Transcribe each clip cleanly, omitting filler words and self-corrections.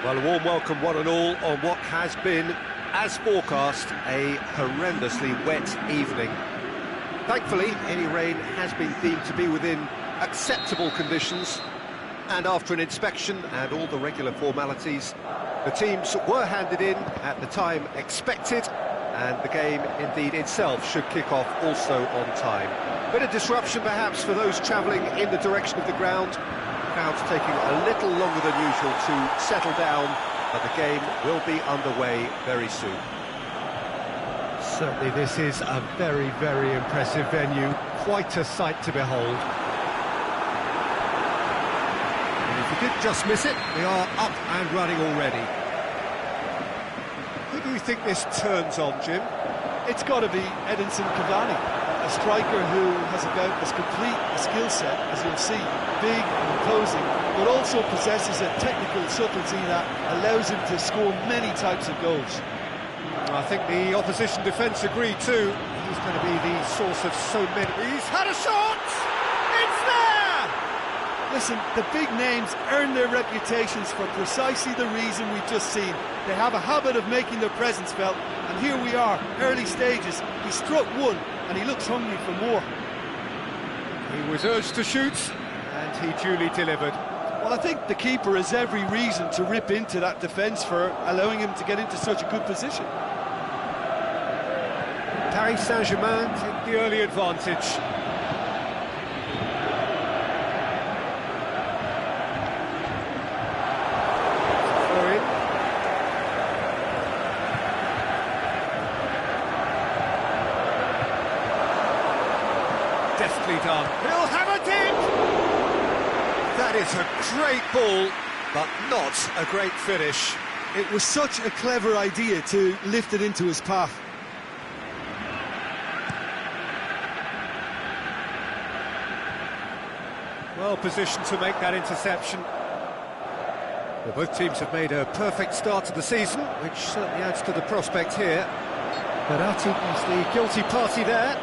Well, a warm welcome one and all on what has been, as forecast, a horrendously wet evening. Thankfully, any rain has been deemed to be within acceptable conditions, and after an inspection and all the regular formalities, the teams were handed in at the time expected, and the game indeed itself should kick off also on time. Bit of disruption perhaps for those travelling in the direction of the ground. Crowds taking a little longer than usual to settle down, but the game will be underway very soon. Certainly this is a very, very impressive venue, quite a sight to behold. And if you did just miss it, we are up and running already. Who do you think this turns on, Jim? It's got to be Edinson Cavani, a striker who has about as complete a skill set as you'll see, big and imposing, but also possesses a technical subtlety that allows him to score many types of goals. I think the opposition defence agree too. He's going to be the source of so many. He's had a shot! It's there! Listen, the big names earn their reputations for precisely the reason we've just seen. They have a habit of making their presence felt, and here we are, early stages. He struck one, and he looks hungry for more. He was urged to shoot, and he duly delivered. Well, I think the keeper has every reason to rip into that defence for allowing him to get into such a good position. Paris Saint-Germain take the early advantage. Throw in. Deftly done. He'll have it in! That is a great ball, but not a great finish. It was such a clever idea to lift it into his path. Well positioned to make that interception. Well, both teams have made a perfect start to the season, which certainly adds to the prospect here. Verratti is the guilty party there.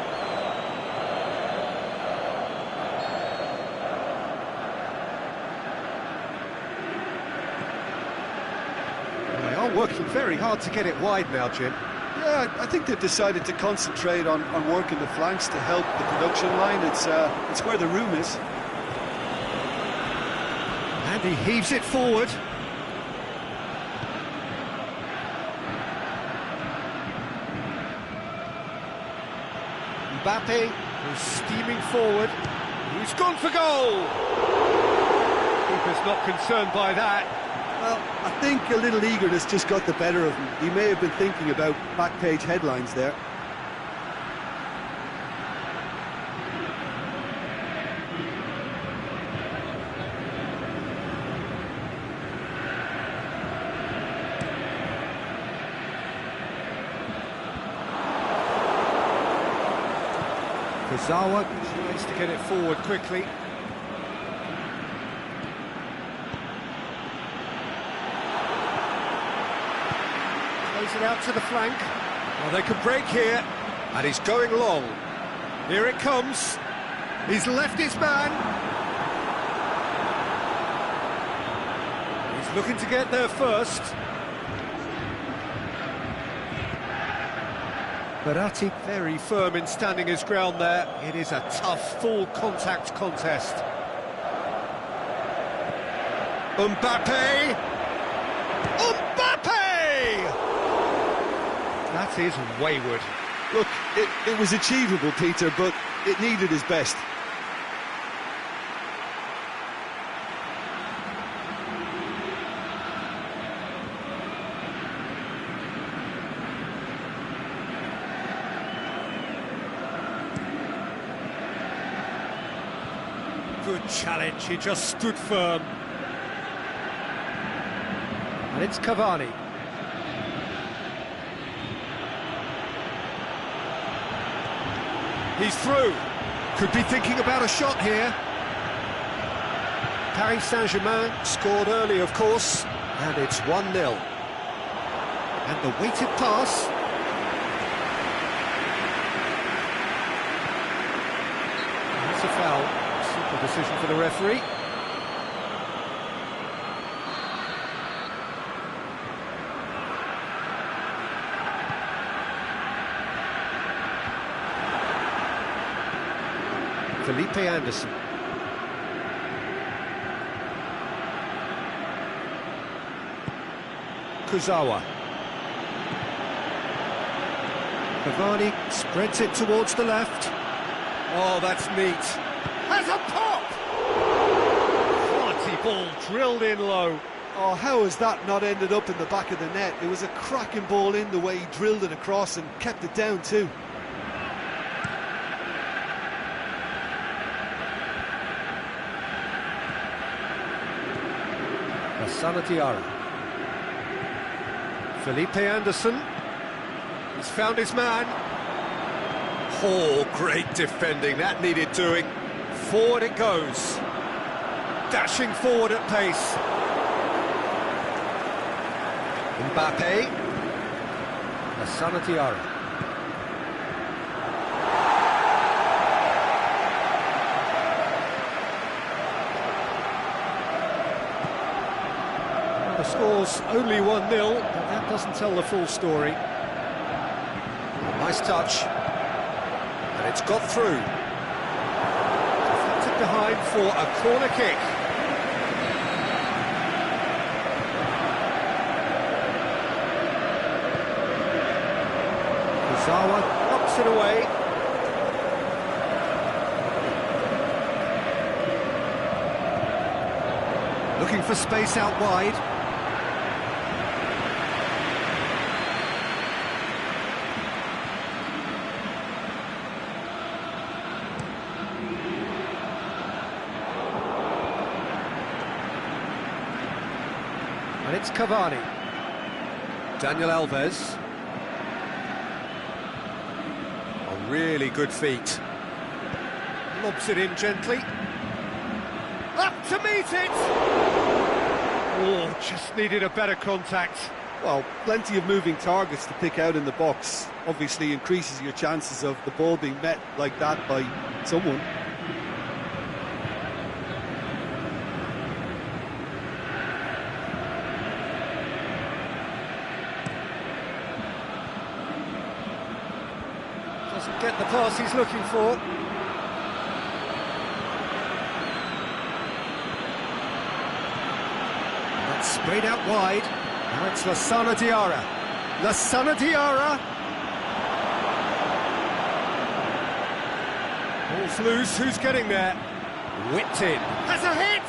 They are working very hard to get it wide now, Jim. Yeah, I think they've decided to concentrate on working the flanks to help the production line. It's where the room is. And he heaves it forward. Mbappe is steaming forward. He's gone for goal! Keeper's not concerned by that. Well, I think a little eagerness just got the better of him. He may have been thinking about back-page headlines there. Kazawa tries to get it forward quickly. Plays it out to the flank. Well, they could break here. And he's going long. Here it comes. He's left his man. He's looking to get there first. Verratti very firm in standing his ground there. It is a tough, full-contact contest. Mbappe! Mbappe! That is wayward. Look, it was achievable, Peter, but it needed his best. Good challenge, he just stood firm. And it's Cavani. He's through. Could be thinking about a shot here. Paris Saint-Germain scored early, of course, and it's 1-0. And the weighted pass. That's a foul. Simple decision for the referee. Felipe Anderson. Kurzawa. Cavani spreads it towards the left. Oh, that's neat. Has a pop! Quality ball drilled in low. Oh, how has that not ended up in the back of the net? It was a cracking ball in the way he drilled it across and kept it down too. Lassana Diarra. Felipe Anderson. He's found his man. Oh, great defending. That needed doing. Forward it goes. Dashing forward at pace. Mbappe. Lassana Diarra. The score's only 1-0, but that doesn't tell the full story. Nice touch. And it's got through. Deflected behind for a corner kick. Kurzawa knocks it away. Looking for space out wide. And it's Cavani. Daniel Alves. On really good feet. Lobs it in gently. Up to meet it! Oh, just needed a better contact. Well, plenty of moving targets to pick out in the box. Obviously increases your chances of the ball being met like that by someone. Doesn't get the pass he's looking for. That's sprayed out wide. Now it's Lassana Diarra. Lassana Diarra! Ball's loose, who's getting there? Whipped in. Has a hit!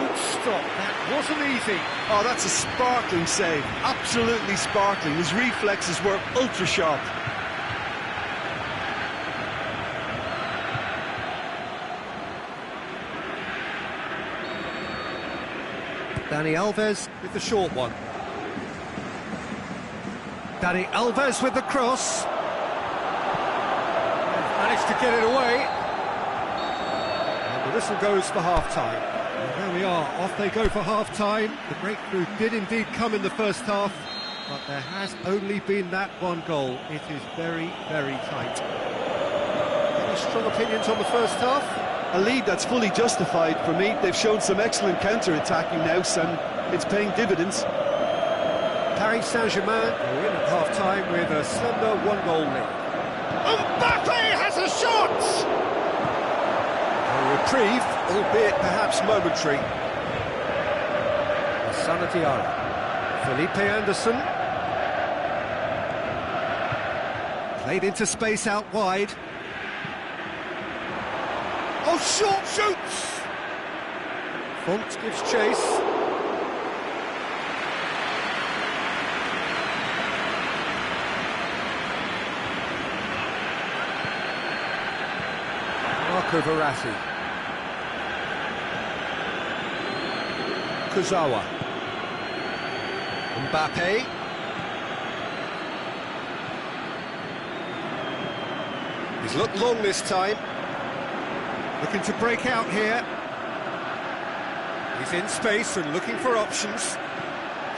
Good stop, that wasn't easy. Oh, that's a sparkling save. Absolutely sparkling. His reflexes were ultra sharp. Dani Alves with the short one. Dani Alves with the cross. Managed to get it away. And the whistle goes for half-time. And there we are, off they go for half-time. The breakthrough did indeed come in the first half, but there has only been that one goal. It is very, very tight. Any strong opinions on the first half? A lead that's fully justified for me. They've shown some excellent counter-attacking nous, and it's paying dividends. Paris Saint-Germain are in at half-time with a slender one-goal lead. Mbappe has a shot! A reprieve, albeit perhaps momentary. Lassana Diarra. Felipe Anderson. Played into space out wide. Oh, short shoots! Font gives chase. Marco Verratti. Kurzawa. Mbappe. He's looked long this time. Looking to break out here. He's in space and looking for options.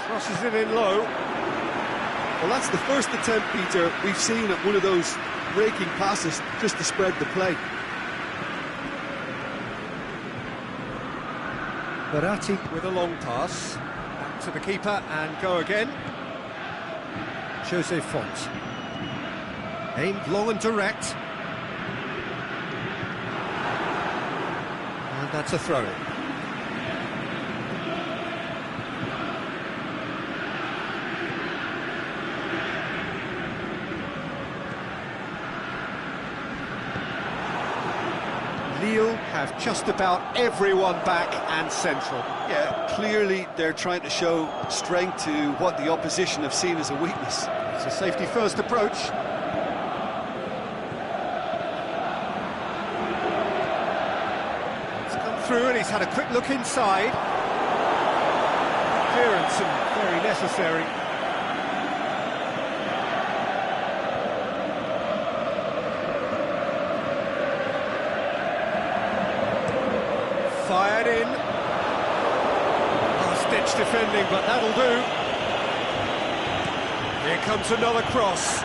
Crosses it in low. Well, that's the first attempt, Peter, we've seen at one of those breaking passes just to spread the play. Verratti with a long pass. Back to the keeper and go again. Jose Font. Aimed long and direct. That's a throw-in. Lille have just about everyone back and central. Yeah, clearly they're trying to show strength to what the opposition have seen as a weakness. It's a safety-first approach. It's come through and he's had a quick look inside. Clearance and very necessary. Fired in. Last-ditch defending, but that'll do. Here comes another cross.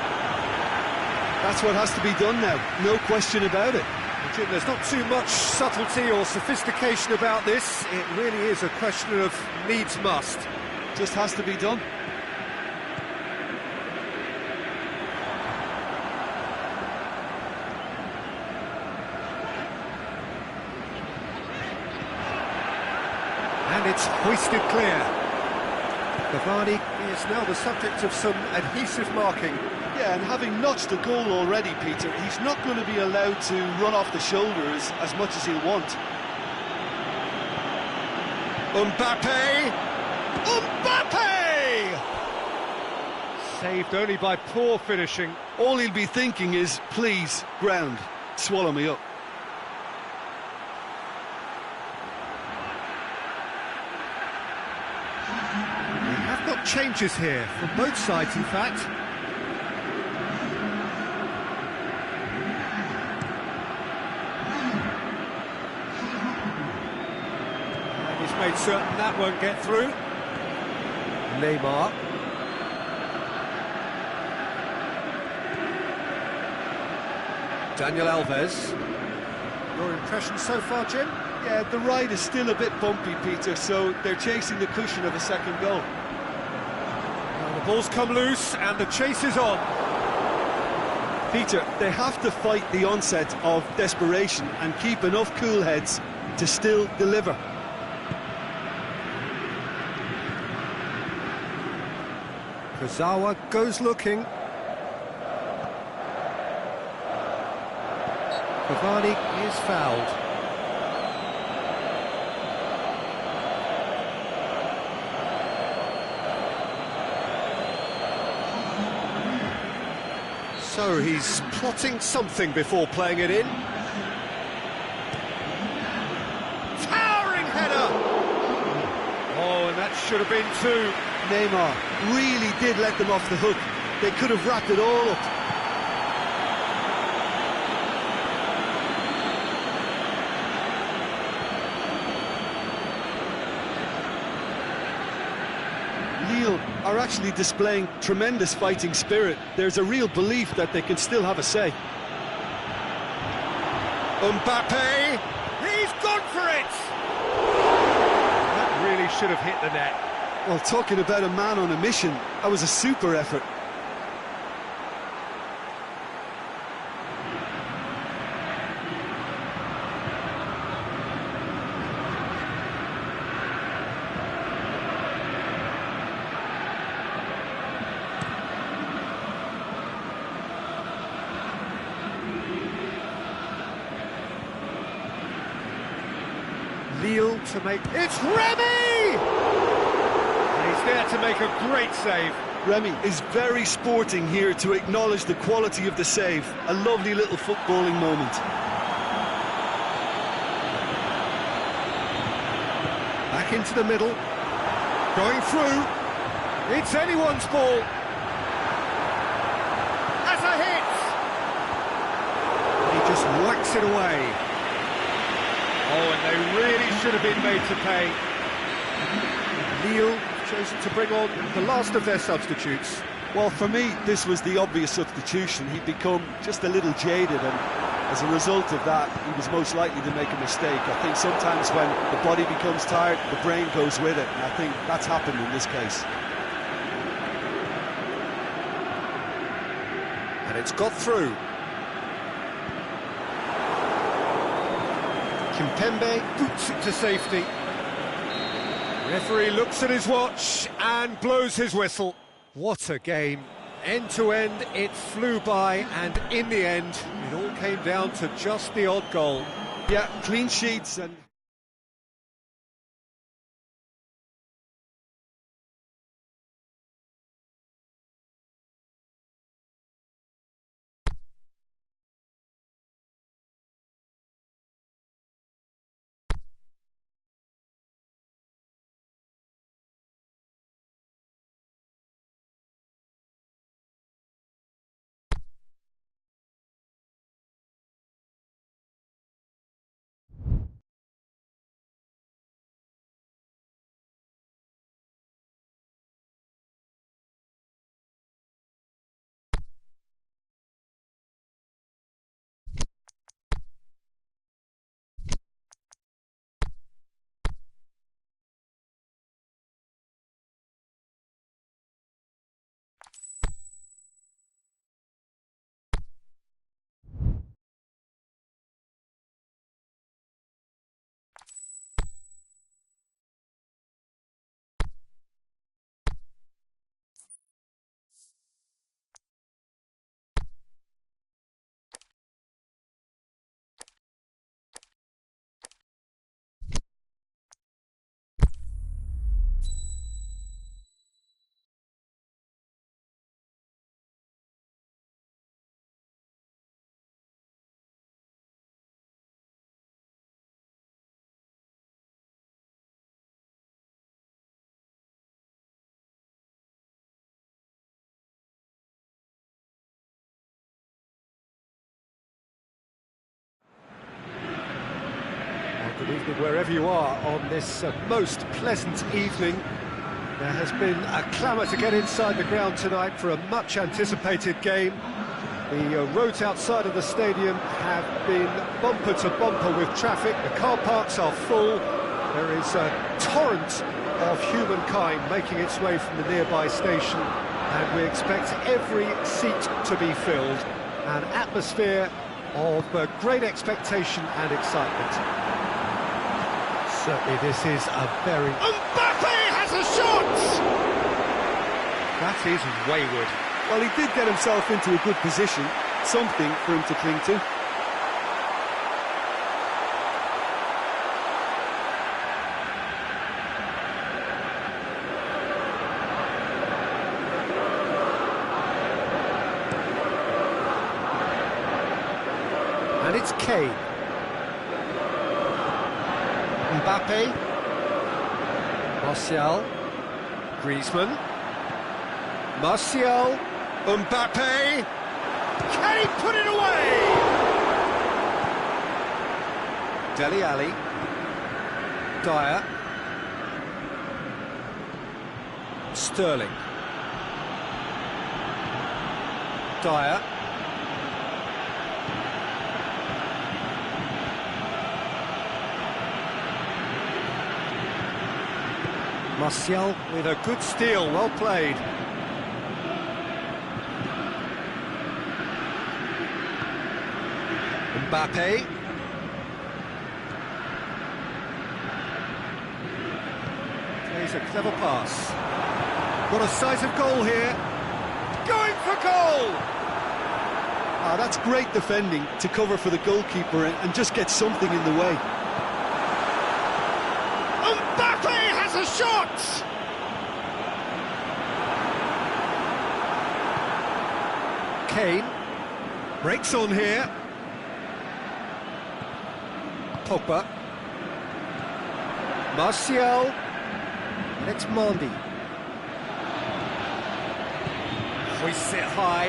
That's what has to be done now, no question about it. Jim, there's not too much subtlety or sophistication about this. It really is a question of needs must. Just has to be done. And it's hoisted clear. Cavani is now the subject of some adhesive marking. Yeah, and having notched the goal already, Peter, he's not going to be allowed to run off the shoulders as much as he'll want. Mbappe! Mbappe! Saved only by poor finishing. All he'll be thinking is, please, ground, swallow me up. We have got changes here, from both sides in fact. And he's made certain that won't get through. Neymar. Daniel Alves. Your impression so far, Jim? Yeah, the ride is still a bit bumpy, Peter, so they're chasing the cushion of a second goal. Now the ball's come loose and the chase is on. Peter, they have to fight the onset of desperation and keep enough cool heads to still deliver. Kurzawa goes looking. Cavani is fouled. So he's plotting something before playing it in. Towering header! Oh, and that should have been two. Neymar really did let them off the hook. They could have wrapped it all up. Lille are actually displaying tremendous fighting spirit. There's a real belief that they can still have a say. Mbappe! He's gone for it! That really should have hit the net. Well, talking about a man on a mission, that was a super effort. Lille to make... It's Remy! He's there to make a great save. Remy is very sporting here to acknowledge the quality of the save. A lovely little footballing moment. Back into the middle. Going through. It's anyone's ball. Has a hit! He just whacks it away. Oh, and they really should have been made to pay. Lille chosen to bring on the last of their substitutes. Well, for me, this was the obvious substitution. He'd become just a little jaded, and as a result of that, he was most likely to make a mistake. I think sometimes when the body becomes tired, the brain goes with it, and I think that's happened in this case. And it's got through. Kimpembe boots it to safety. Referee looks at his watch and blows his whistle. What a game. End to end, it flew by, and in the end, it all came down to just the odd goal. Yeah, clean sheets and... Good evening wherever you are on this most pleasant evening. There has been a clamour to get inside the ground tonight for a much anticipated game. The roads outside of the stadium have been bumper to bumper with traffic. The car parks are full. There is a torrent of humankind making its way from the nearby station, and we expect every seat to be filled. An atmosphere of great expectation and excitement. Certainly this is a very... Mbappe has a shot! That is wayward. Well, he did get himself into a good position, something for him to cling to. And it's Kane. Mbappe, Martial, Griezmann, Martial, Mbappe, can he put it away? Dele Alli, Dyer, Sterling, Dyer, Martial with a good steal, well played. Mbappe. Plays a clever pass. Got a sight of goal here. Going for goal! Ah, that's great defending to cover for the goalkeeper and just get something in the way. Mbappe has a shot! Kane breaks on here. Pogba. Martial. And it's Mendy. Hoists it high.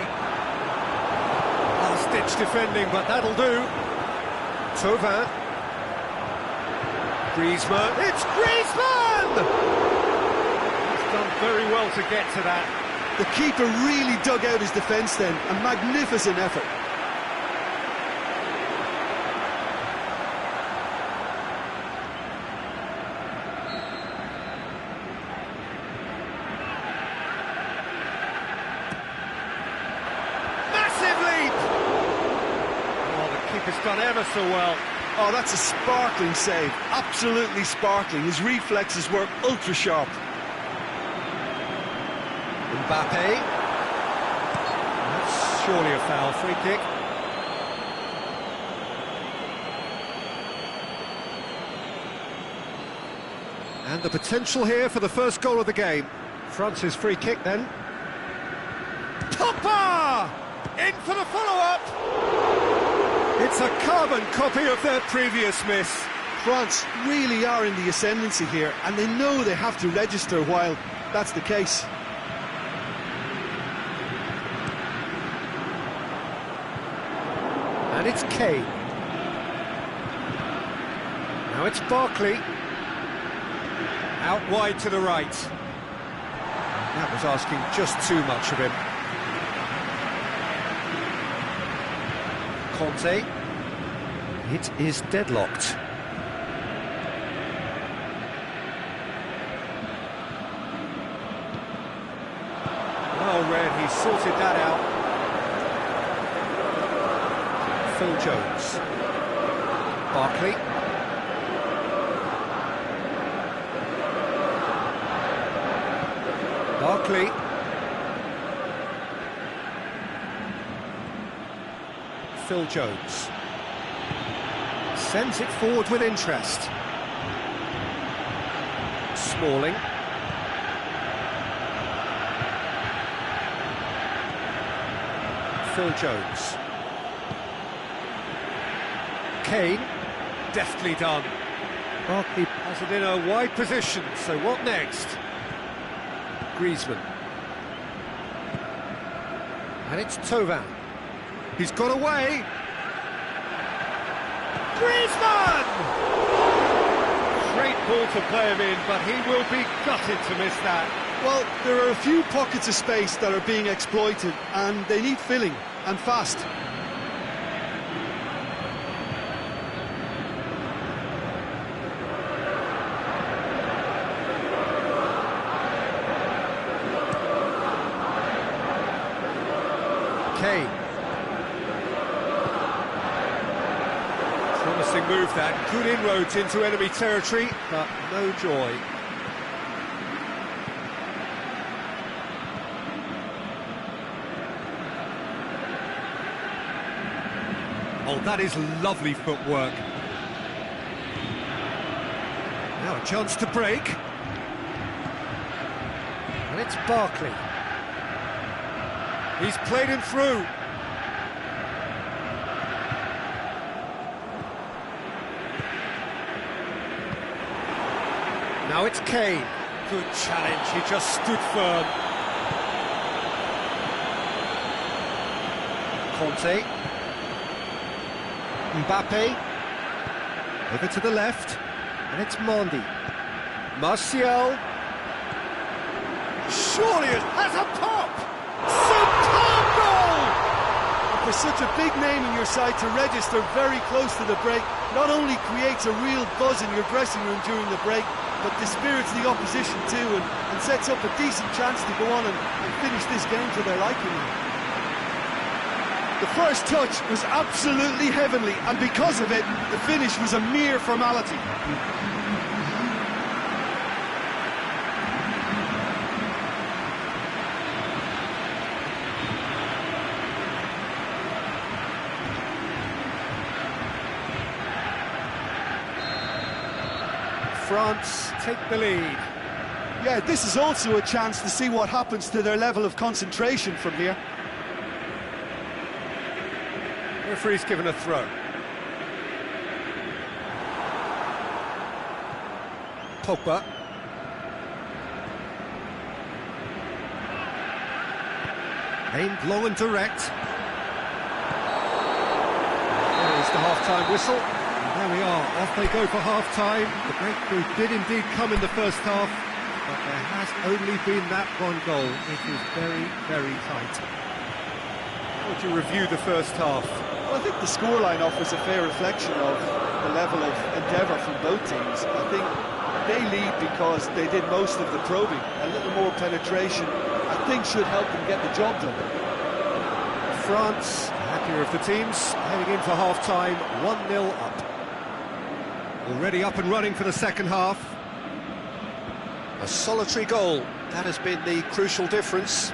Last-ditch defending, but that'll do. Thauvin. Griezmann. It's Griezmann! He's done very well to get to that. The keeper really dug out his defence then, a magnificent effort. Massive leap! Oh, the keeper's done ever so well. Oh, that's a sparkling save. Absolutely sparkling. His reflexes were ultra sharp. Mbappe. That's surely a foul. Free kick. And the potential here for the first goal of the game. France's free kick then. Pogba! In for the follow-up! It's a carbon copy of their previous miss. France really are in the ascendancy here, and they know they have to register while that's the case. And it's Kane. Now it's Barkley. Out wide to the right. That was asking just too much of him. Conte. It is deadlocked. Well read, he sorted that out. Phil Jones. Barkley. Barkley. Phil Jones. Sends it forward with interest. Smalling. Phil Jones. Kane. Deftly done. Barkley has it in a wide position, so what next? Griezmann. And it's Thauvin. He's got away. Griezmann! Great ball to play him in, but he will be gutted to miss that. Well, there are a few pockets of space that are being exploited, and they need filling, and fast. Kane. Promising move that, good inroads into enemy territory, but no joy. Oh, that is lovely footwork. Now a chance to break. And it's Barkley. He's played him through. Now it's Kane. Good challenge, he just stood firm. Conte. Mbappe. Over to the left. And it's Mendy. Martial. Surely it has a pop! Superb goal! For such a big name in your side to register very close to the break, not only creates a real buzz in your dressing room during the break, but dispirits the opposition too, and sets up a decent chance to go on and finish this game to their liking. The first touch was absolutely heavenly, and because of it, the finish was a mere formality. France take the lead. Yeah, this is also a chance to see what happens to their level of concentration from here. Referee's given a throw. Pogba. Aimed long and direct. There is the half-time whistle. There we are, off they go for half-time. The breakthrough did indeed come in the first half, but there has only been that one goal. It is very, very tight. How would you review the first half? Well, I think the scoreline offers a fair reflection of the level of endeavour from both teams. I think they lead because they did most of the probing. A little more penetration, I think, should help them get the job done. France, happier of the teams, heading in for half-time, 1-0 up. Already up and running for the second half. A solitary goal, that has been the crucial difference.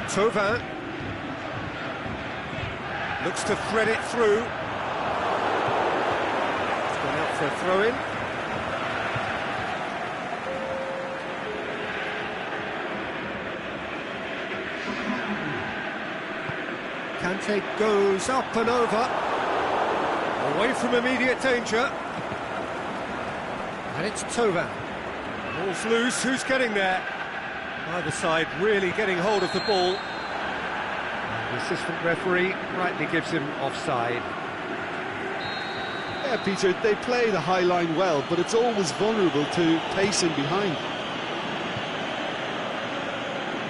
Thauvin looks to thread it through. It's gone out for a throw-in. Kante goes up and over, away from immediate danger. And it's Thauvin. Ball's loose, who's getting there? Either side really getting hold of the ball. The assistant referee rightly gives him offside. Yeah, Peter, they play the high line well, but it's always vulnerable to pacing behind.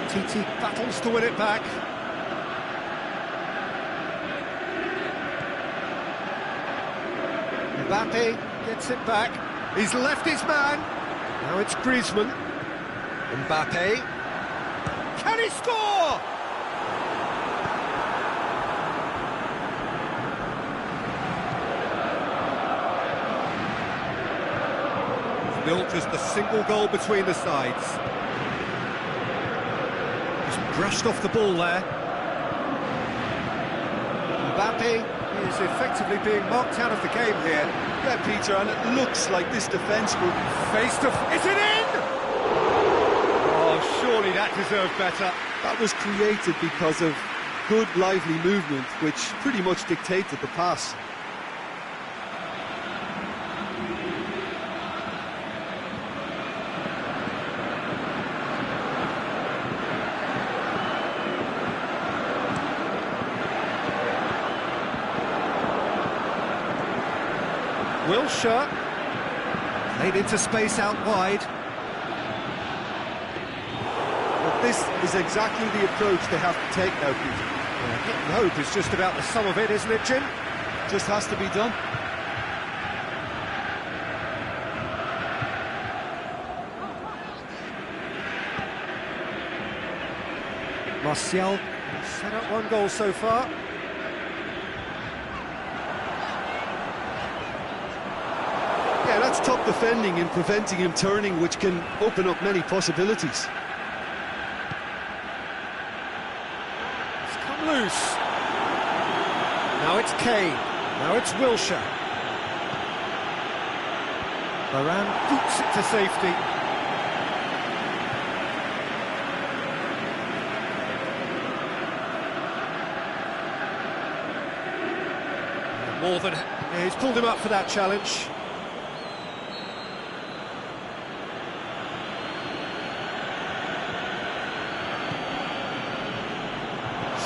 TT battles to win it back. Mbappe gets it back. He's left his man. Now it's Griezmann. Mbappe. Can he score? Still just a single goal between the sides. Just brushed off the ball there. Mbappe is effectively being marked out of the game here. Yeah, Peter, and it looks like this defence will be Face to... Is it in? Oh, surely that deserved better. That was created because of good, lively movement, which pretty much dictated the pass. Wilshere played into space out wide. But this is exactly the approach they have to take now, Peter. Hitting hope is just about the sum of it, isn't it, Jim? Just has to be done. Martial set up one goal so far. Yeah, that's top defending and preventing him turning, which can open up many possibilities. It's come loose. Now it's Kane. Now it's Wilshere. Varane boots it to safety. More than... Yeah, he's pulled him up for that challenge.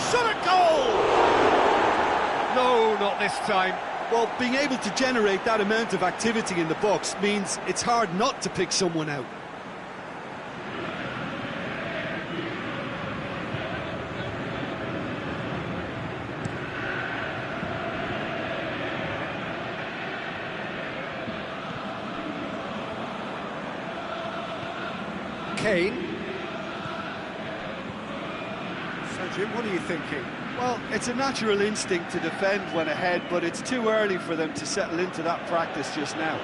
Shot a goal! No, not this time. Well, being able to generate that amount of activity in the box means it's hard not to pick someone out. Kane. So, Jim, what are you thinking? Well, it's a natural instinct to defend when ahead, but it's too early for them to settle into that practice just now.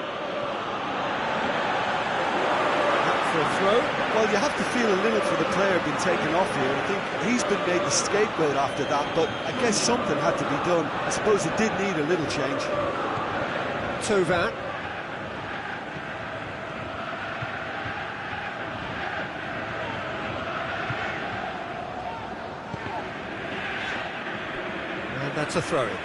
Up for a throw. Well, you have to feel a little for the player being taken off here. I think he's been made the scapegoat after that, but I guess something had to be done. I suppose it did need a little change. Thauvin. That's a throw-in.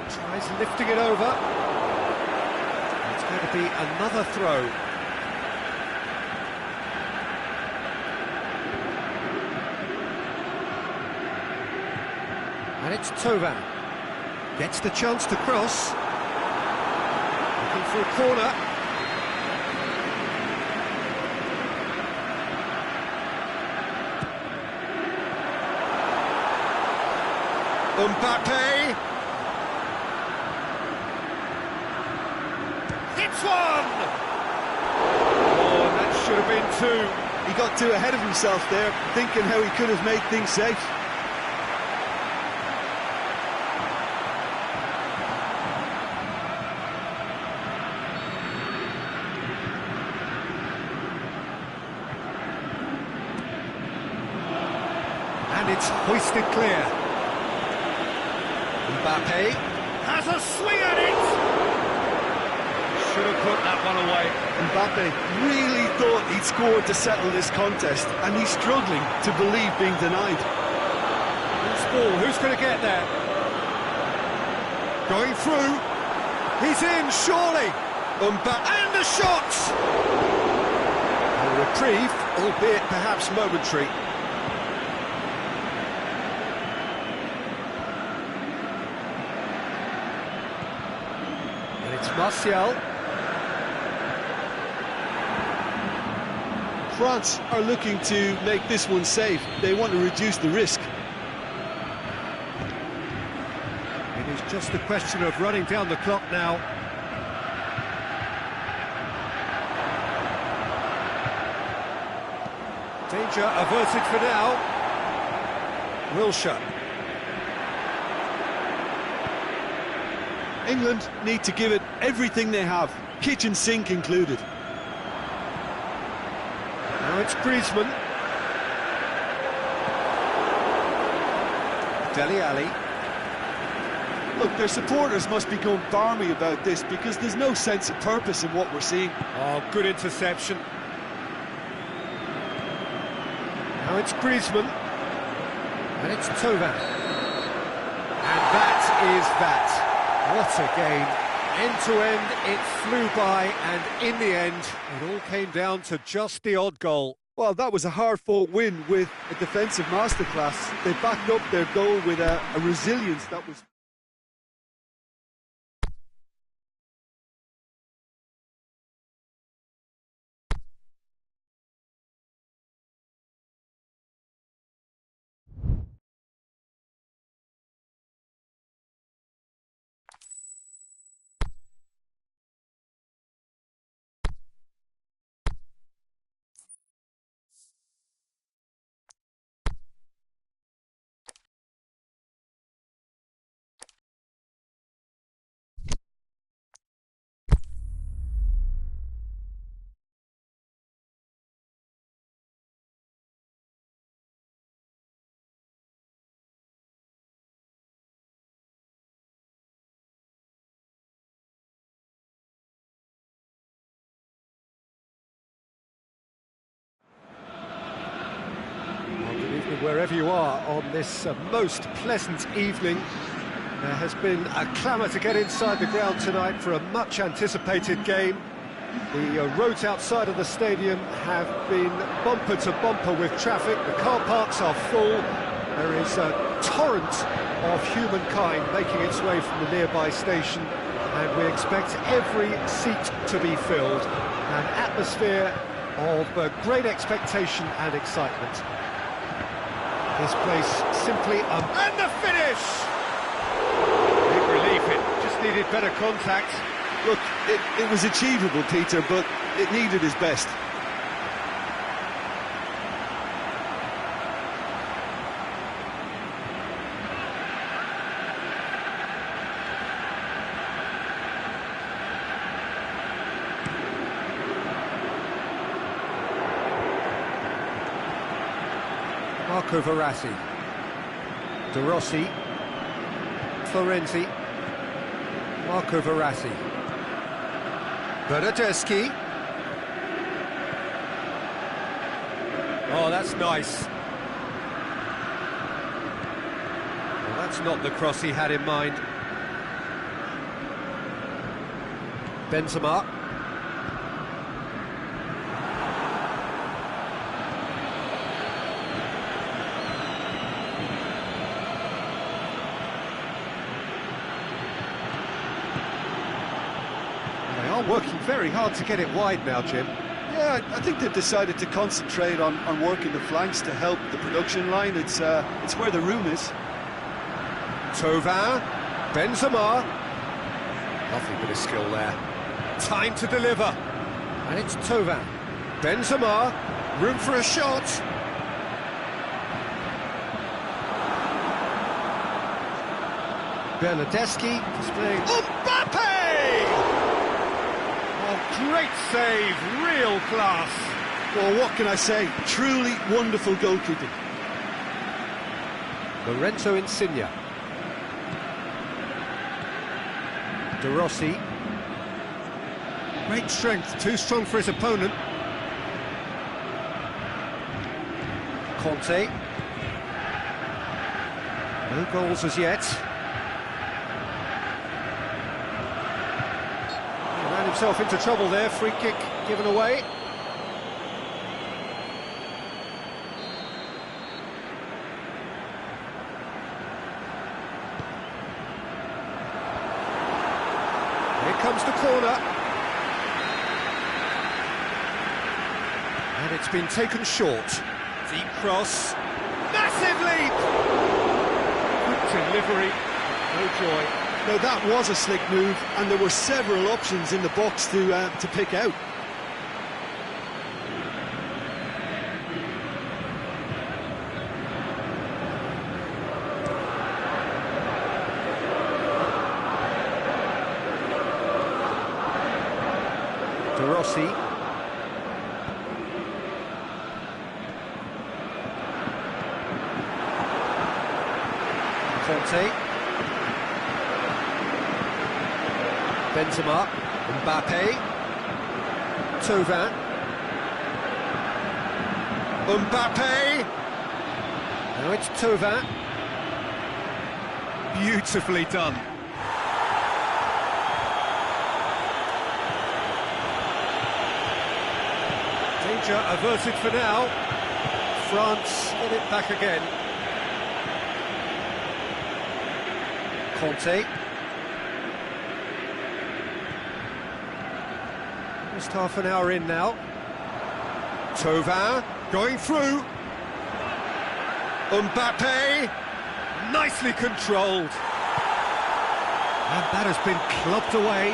Tries lifting it over. It's going to be another throw. And it's Thauvin. Gets the chance to cross. Looking for a corner. Mbappe! Hits one! have been two. He got too ahead of himself there, thinking how he could have made things safe. And it's hoisted clear. Mbappe Has a swing at it! should have put that one away. Mbappe really thought he'd scored to settle this contest, and he's struggling to believe being denied. Loose ball, who's going to get there? Going through. He's in, surely. Mbappe, and the shot! A reprieve, albeit perhaps momentary. And it's Martial. France are looking to make this one safe. They want to reduce the risk. It is just a question of running down the clock now. Danger averted for now. Wilshere. England need to give it everything they have, kitchen sink included. Now it's Griezmann. Dele Alli. Look, their supporters must be going barmy about this because there's no sense of purpose in what we're seeing. Oh, good interception. Now it's Griezmann. And it's Tovan. And that is that. What a game. End to end, it flew by, and in the end, it all came down to just the odd goal. Well, that was a hard-fought win with a defensive masterclass. They backed up their goal with a resilience that was... Wherever you are on this most pleasant evening, there has been a clamour to get inside the ground tonight for a much-anticipated game. The roads outside of the stadium have been bumper to bumper with traffic. The car parks are full. There is a torrent of humankind making its way from the nearby station, and we expect every seat to be filled. An atmosphere of great expectation and excitement. This place simply... And the finish! Big relief, it just needed better contact. Look, it was achievable, Peter, but it needed his best. Marco Verratti, De Rossi, Florenzi, Marco Verratti, Bernardeschi. Oh, that's nice. Well, that's not the cross he had in mind. Benzema. Working very hard to get it wide now, Jim. Yeah, I think they've decided to concentrate on working the flanks to help the production line. It's where the room is. Tovan, Benzema. Lovely bit of skill there. Time to deliver. And it's Tovan. Benzema, room for a shot. Bernardeschi displaying... Mbappe! Oh, great save, real class. Well, what can I say? Truly wonderful goalkeeping. Lorenzo Insigne. De Rossi. Great strength, too strong for his opponent. Conte. No goals as yet. He ran himself into trouble there, free kick given away. Here comes the corner. And it's been taken short. Deep cross. Massive leap! Good delivery, no joy. Now that was a slick move, and there were several options in the box to pick out. De Rossi. Conte. Benzema. Mbappe. Thauvin. Mbappe. Now it's Thauvin. Beautifully done. Danger averted for now. France get it back again. Conte. Just half an hour in now. Thauvin going through. Mbappe. Nicely controlled. And that has been clubbed away.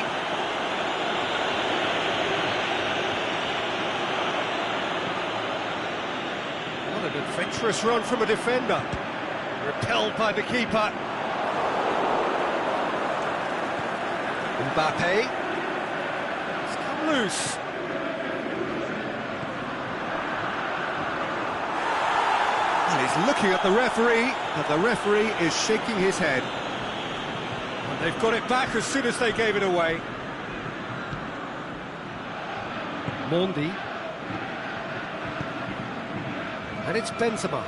What an adventurous run from a defender. Repelled by the keeper. Mbappe. It's come loose. And he's looking at the referee, and the referee is shaking his head. And they've got it back as soon as they gave it away. Mondi. And it's Benzema.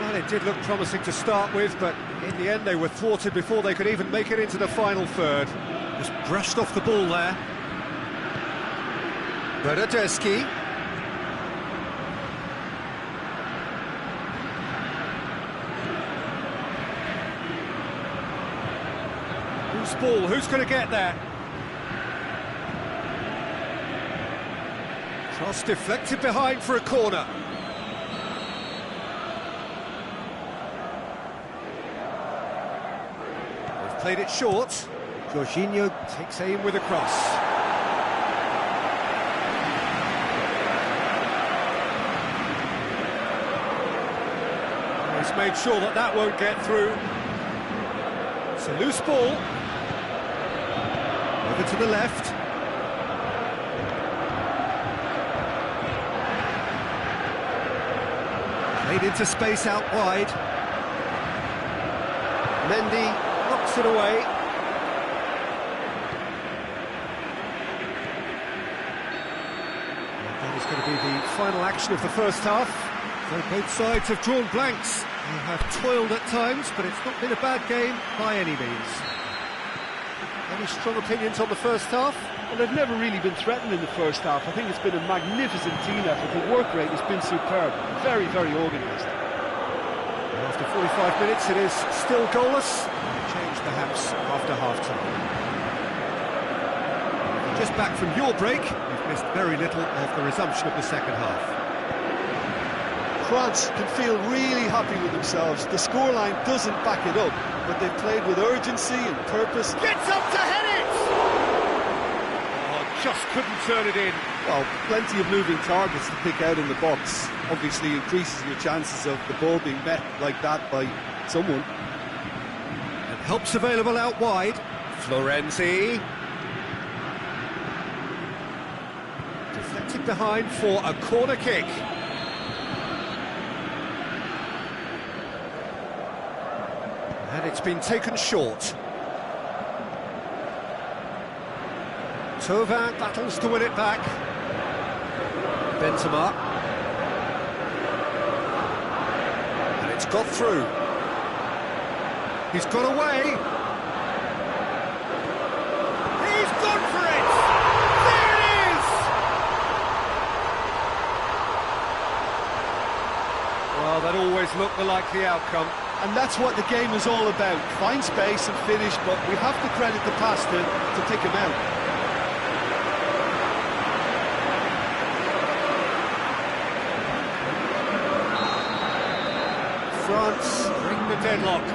Well, it did look promising to start with, but in the end they were thwarted before they could even make it into the final third. Just brushed off the ball there. Bernardeschi. Who's ball? Who's going to get there? Cross deflected behind for a corner. They've played it short. Jorginho takes aim with a cross. He's made sure that that won't get through. It's a loose ball. Over to the left. Played into space out wide. Mendy knocks it away. And that is going to be the final action of the first half. So both sides have drawn blanks. They have toiled at times, but it's not been a bad game by any means. Any strong opinions on the first half? Well, they've never really been threatened in the first half. I think it's been a magnificent team effort. The work rate has been superb. Very, very organised. After 45 minutes, it is still goalless. Change perhaps after half-time. Just back from your break, you've missed very little of the resumption of the second half. France can feel really happy with themselves. The scoreline doesn't back it up, but they've played with urgency and purpose. Gets up to head it! Oh, just couldn't turn it in. Well, plenty of moving targets to pick out in the box. Obviously increases your chances of the ball being met like that by someone. And help's available out wide. Florenzi. Deflected behind for a corner kick. And it's been taken short. Thauvin battles to win it back. Benzema. And it's got through. He's got away. He's gone for it! There it is! Well, that always looked the likely outcome. And that's what the game is all about. Find space and finish, but we have to credit the pass to pick him out. France bring the deadlock.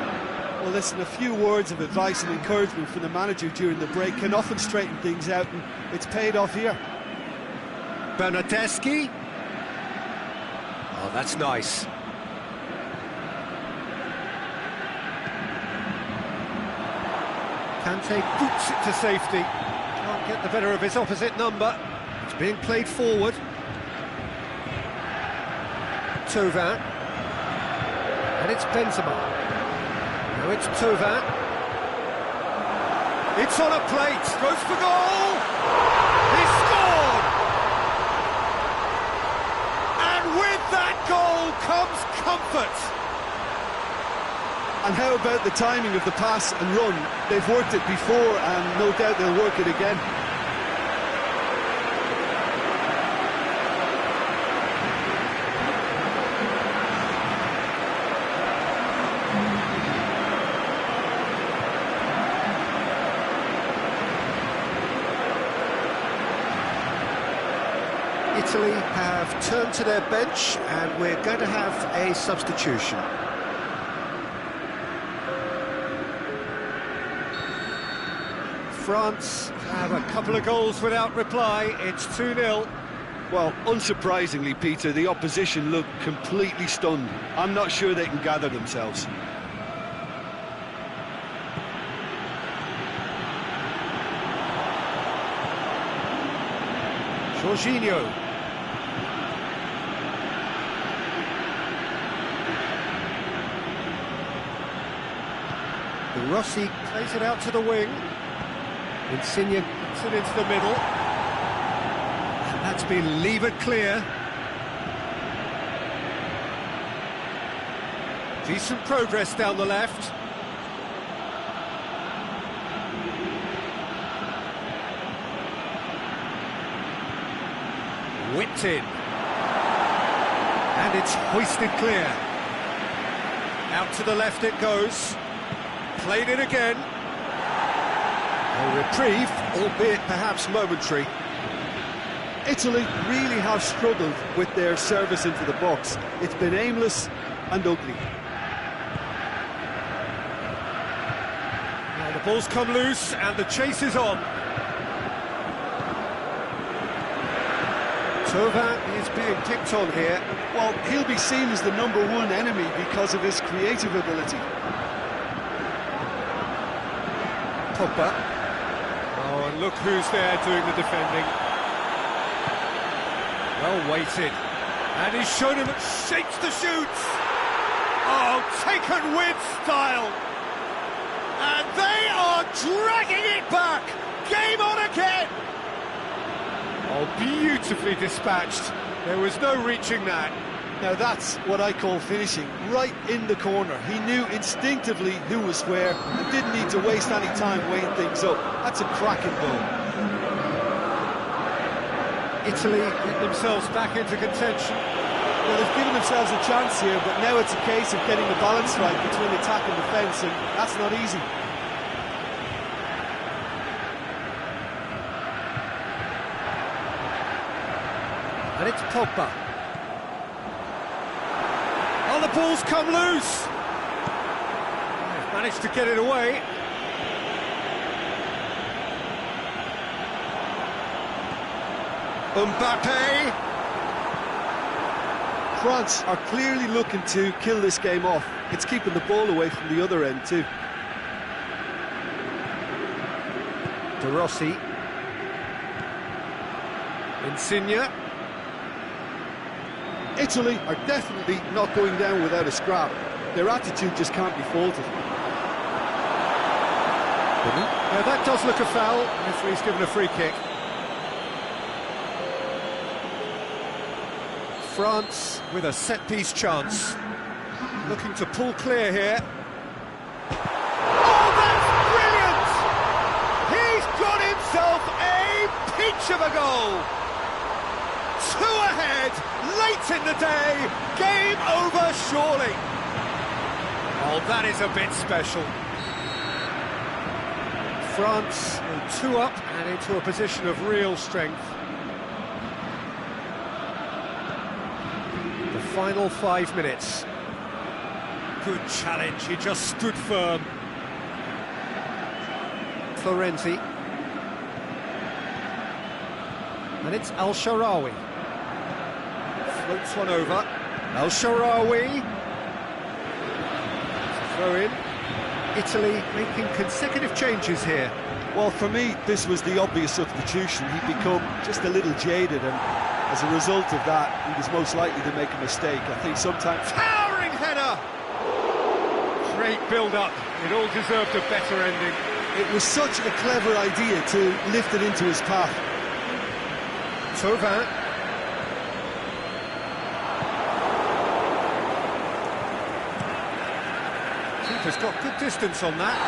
Well, listen, a few words of advice and encouragement from the manager during the break can often straighten things out, and it's paid off here. Bernardeschi. Oh, that's nice. Kante boots it to safety. Can't get the better of his opposite number. It's being played forward. Thauvin. And it's Benzema. Now it's Thauvin. It's on a plate. Goes for goal. He scored! And with that goal comes comfort. And how about the timing of the pass and run? They've worked it before, and no doubt they'll work it again. Italy have turned to their bench, and we're going to have a substitution. France have a couple of goals without reply. It's 2-0. Well, unsurprisingly, Peter, the opposition look completely stunned. I'm not sure they can gather themselves. Jorginho. Rossi plays it out to the wing. Insigne puts it into the middle. And that's been levered clear. Decent progress down the left. Whipped in. And it's hoisted clear. Out to the left it goes. Played it again. A reprieve, albeit perhaps momentary. Italy really have struggled with their service into the box. It's been aimless and ugly. Now the ball's come loose and the chase is on. Thauvin is being picked on here. Well, he'll be seen as the #1 enemy because of his creative ability. Pogba. Oh, and look who's there doing the defending. Well weighted. And he's shown him shapes to shoot. Oh, taken with style. And they are dragging it back. Game on again. Oh, beautifully dispatched. There was no reaching that. Now that's what I call finishing, right in the corner. He knew instinctively who was where and didn't need to waste any time weighing things up. That's a cracking goal. Italy get themselves back into contention. Well, they've given themselves a chance here, but now it's a case of getting the balance right between attack and defence, and that's not easy. And it's Pogba. Oh, the ball's come loose. They've managed to get it away. Mbappe! France are clearly looking to kill this game off. It's keeping the ball away from the other end too. De Rossi. Insigne. Italy are definitely not going down without a scrap. Their attitude just can't be faulted. Now that does look a foul. Referee's given a free kick. France with a set-piece chance. Looking to pull clear here. Oh, that's brilliant! He's got himself a peach of a goal! 2 ahead, late in the day, game over surely. Oh, that is a bit special. France 2 up and into a position of real strength. The final 5 minutes. Good challenge, he just stood firm. Florenzi. And it's Al Sharawi. Floats one over. Al Sharawi. Throw in. Italy making consecutive changes here. Well, for me, this was the obvious substitution. He'd become just a little jaded, and as a result of that, he was most likely to make a mistake. I think sometimes... Towering header! Great build-up. It all deserved a better ending. It was such a clever idea to lift it into his path. Thauvin. Keeper's got good distance on that.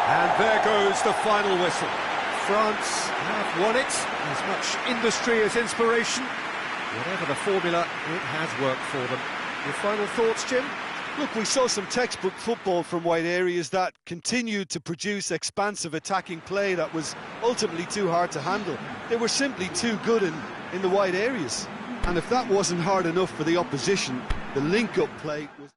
And there goes the final whistle. France have won it. As much industry as inspiration. Whatever the formula, it has worked for them. Your final thoughts, Jim? Look, we saw some textbook football from wide areas that continued to produce expansive attacking play that was ultimately too hard to handle. They were simply too good in the wide areas. And if that wasn't hard enough for the opposition, the link-up play was...